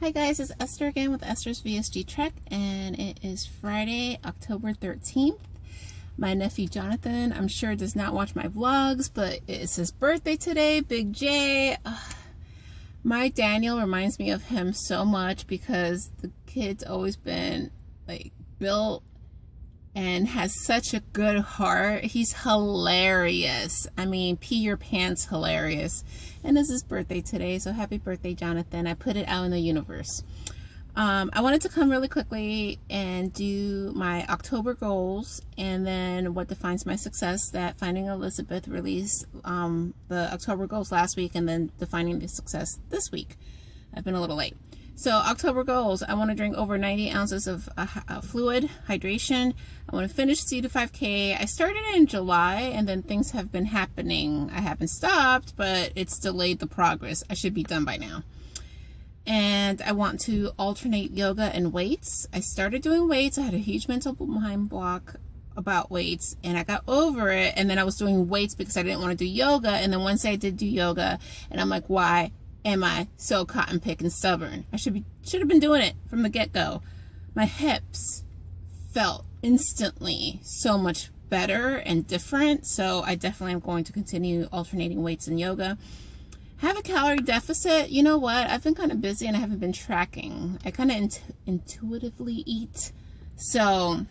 Hi guys, it's Esther again with Esther's VSG Trek, and it is Friday, October 13th. My nephew Jonathan, I'm sure, does not watch my vlogs, but it's his birthday today. Big J. My Daniel reminds me of him so much because the kid's always been like built and has such a good heart. He's hilarious. I mean, pee your pants hilarious. And it's his birthday today, so happy birthday, Jonathan. I put it out in the universe. I wanted to come really quickly and do my October goals and then what defines my success. That Finding Elizabeth released the October goals last week, and then defining the success this week. I've been a little late. So October goals, I want to drink over 90 ounces of fluid, hydration. I want to finish C to 5K. I started in July, and then things have been happening. I haven't stopped, but it's delayed the progress. I should be done by now. And I want to alternate yoga and weights. I started doing weights. I had a huge mental mind block about weights, and I got over it. And then I was doing weights because I didn't want to do yoga. And then once I did do yoga, and I'm like, why am I so cotton pick and stubborn? I should have been doing it from the get-go. My hips felt instantly so much better and different, so I definitely am going to continue alternating weights and yoga. Have a calorie deficit. You know what? I've been kind of busy and I haven't been tracking. I kind of intuitively eat, so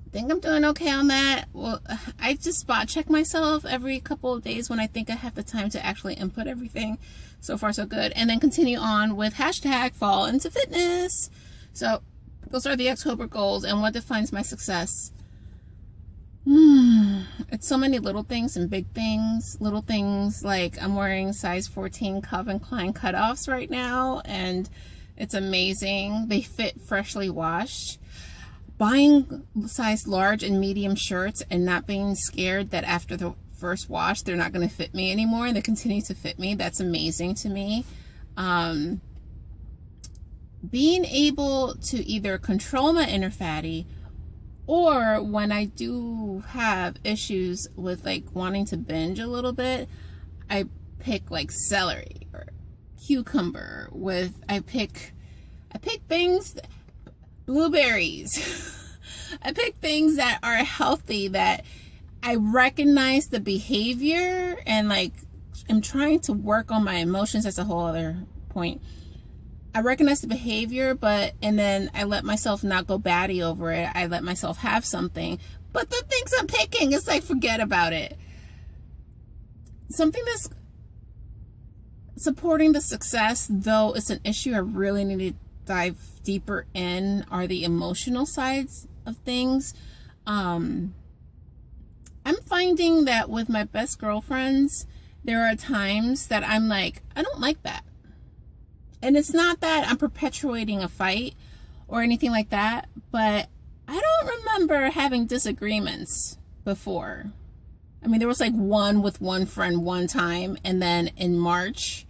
I think I'm doing okay on that. Well, I just spot check myself every couple of days when I think I have the time to actually input everything. So far, so good. And then continue on with hashtag fall into fitness. So those are the October goals. And what defines my success? It's so many little things and big things. Little things like I'm wearing size 14 Calvin Klein cutoffs right now, and it's amazing. They fit freshly washed. Buying size large and medium shirts and not being scared that after the first wash they're not going to fit me anymore, and they continue to fit me. That's amazing to me. Being able to either control my inner fatty, or when I do have issues with like wanting to binge a little bit, I pick like celery or cucumber with, I pick things, blueberries. I pick things that are healthy, that I recognize the behavior, and like I'm trying to work on my emotions. That's a whole other point. I recognize the behavior, and then I let myself not go batty over it. I let myself have something, but the things I'm picking, it's like, forget about it. Something that's supporting the success, though it's an issue I really need to dive deeper in, are the emotional sides of things. I'm finding that with my best girlfriends, there are times that I'm like, I don't like that. And it's not that I'm perpetuating a fight or anything like that, but I don't remember having disagreements before. I mean, there was like one with one friend one time, and then in March,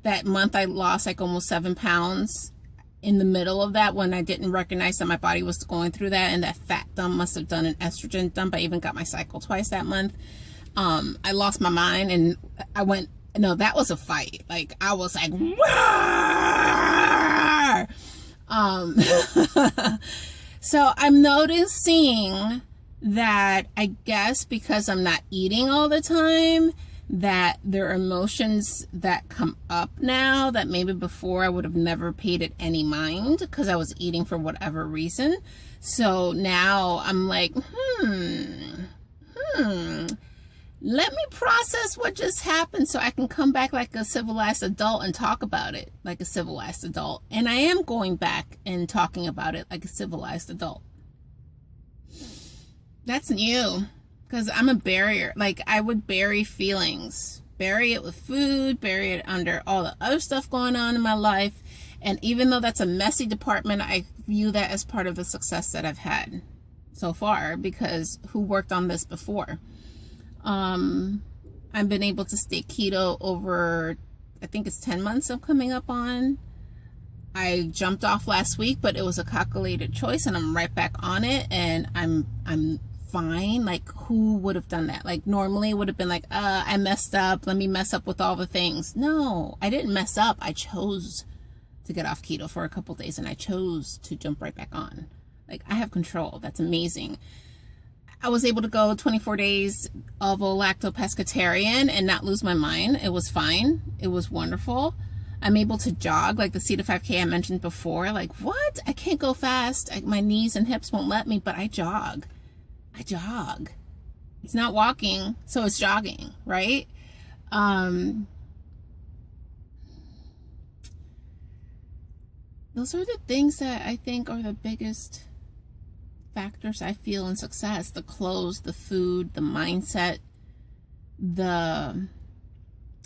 that month I lost like almost 7 pounds in the middle of that, when I didn't recognize that my body was going through that, and that fat dump must have done an estrogen dump. I even got my cycle twice that month. I lost my mind, and I went, no, that was a fight. Like, I was like, so I'm noticing that, I guess because I'm not eating all the time, that there are emotions that come up now that maybe before I would have never paid it any mind because I was eating for whatever reason. So now I'm like, let me process what just happened so I can come back like a civilized adult and talk about it like a civilized adult. And I am going back and talking about it like a civilized adult. That's new, because I'm a barrier. Like, I would bury feelings, bury it with food, bury it under all the other stuff going on in my life. And even though that's a messy department, I view that as part of the success that I've had so far, because who worked on this before? I've been able to stay keto over, I think it's 10 months I'm coming up on. I jumped off last week, but it was a calculated choice, and I'm right back on it, and I'm fine. Like, who would have done that? Like, normally it would have been like, I messed up, let me mess up with all the things. No, I didn't mess up. I chose to get off keto for a couple days, and I chose to jump right back on. Like, I have control. That's amazing. I was able to go 24 days ovo-lacto-pescatarian and not lose my mind. It was fine. It was wonderful. I'm able to jog, like the C-to-5K I mentioned before. Like, what? I can't go fast. My knees and hips won't let me, but I jog. I jog. It's not walking, so it's jogging, right? Those are the things that I think are the biggest factors I feel in success. The clothes, the food, the mindset, the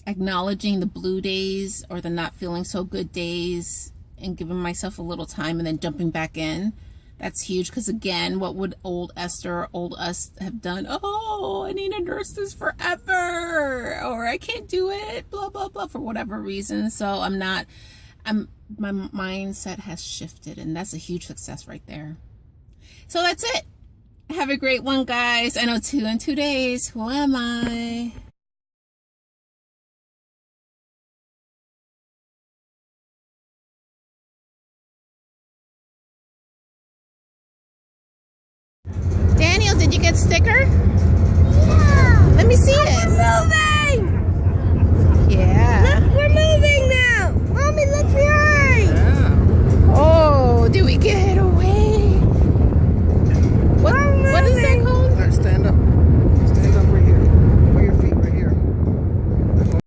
acknowledging the blue days or the not feeling so good days and giving myself a little time and then jumping back in. That's huge, because again, what would old Esther or old us have done? Oh, I need to nurse this forever, or I can't do it, blah, blah, blah, for whatever reason. So my mindset has shifted, and that's a huge success right there. So that's it. Have a great one, guys. I know 2 in 2 days. Who am I? Daniel, did you get sticker? Yeah. Let me see it. Move it.